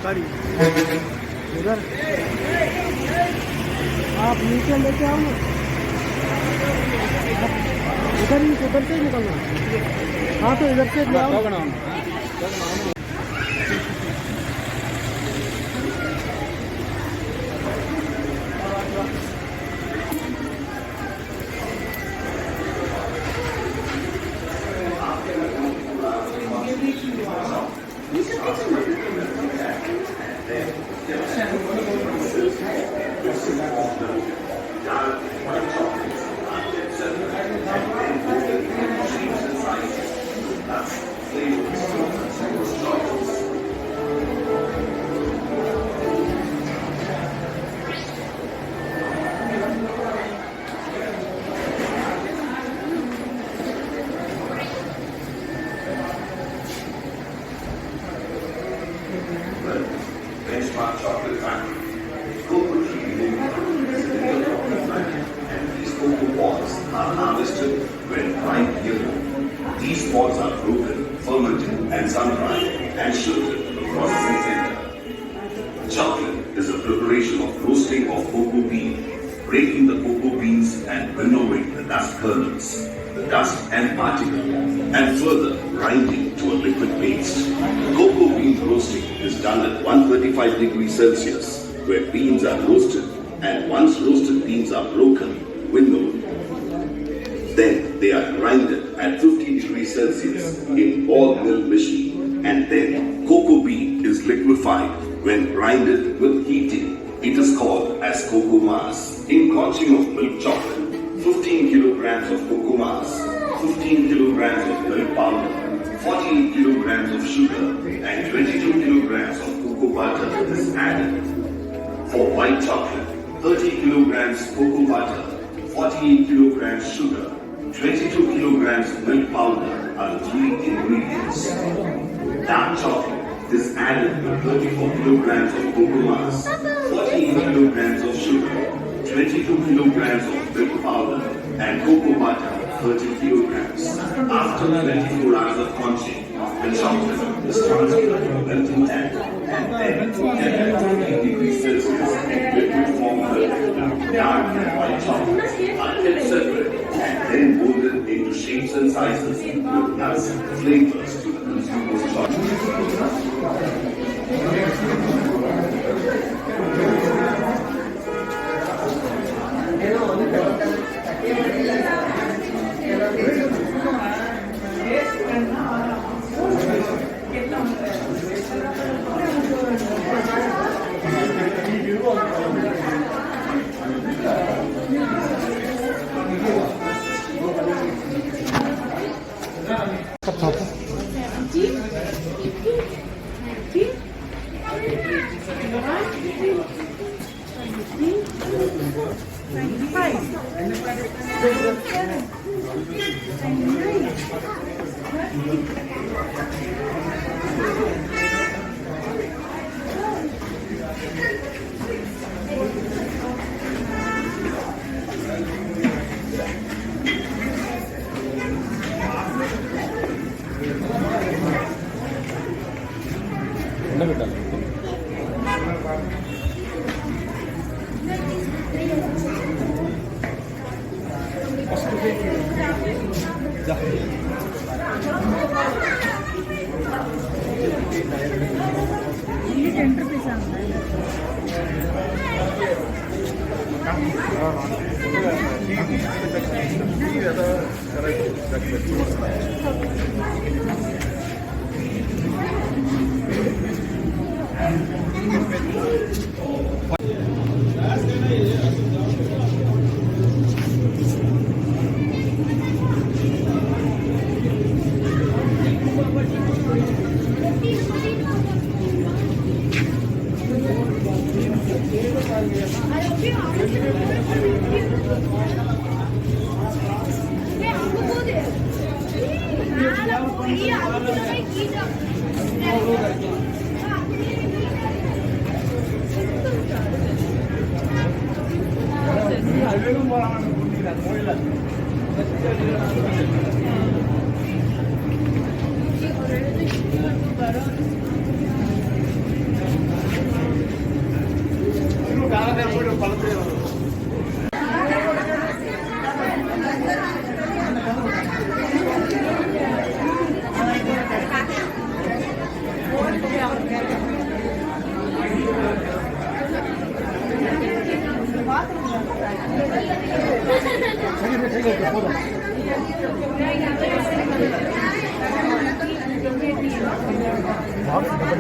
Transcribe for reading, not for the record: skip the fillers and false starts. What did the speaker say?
गाड़ी उधर आप नीचे लेके आओ ना, उधर से ही निकलना। हाँ तो इधर से ले आओ। Benchmark chocolate factory. Cocoa tree and these cocoa pods are harvested when ripe yellow. These pods are broken, fermented, and sun-dried and shipped to the processing center. Chocolate is a preparation of roasting of cocoa bean, breaking the cocoa beans and winnowing the dust kernels, the dust and particle, and further grinding to a liquid paste. Cocoa bean roasting is done at 135 degrees Celsius, where beans are roasted, and once roasted beans are broken, winnowed. Then they are grinded at 50 degrees Celsius in ball mill machine, and then cocoa bean is liquefied when grinded with heating. It is called as cocoa mass. In conching of milk chocolate, 15 kilograms of cocoa mass, 15 kilograms of milk powder, 48 kilograms of sugar, and 22 kilograms of cocoa butter is added. For white chocolate, 30 kilograms cocoa butter, 48 kilograms sugar, 22 kilograms milk powder are the three ingredients. Dark chocolate is added with 34 kilograms of cocoa mass, 48 kilograms of sugar, 22 kilograms of milk powder, and cocoa butter 30 kilograms. After 24 hours of conching, the chocolate is transferred to a melting tank and then kept at 20 degrees Celsius in liquid form milk. Dark and white chocolates are kept separate and then molded into shapes and sizes with nuts, flavors to the consumer's choice. Sampai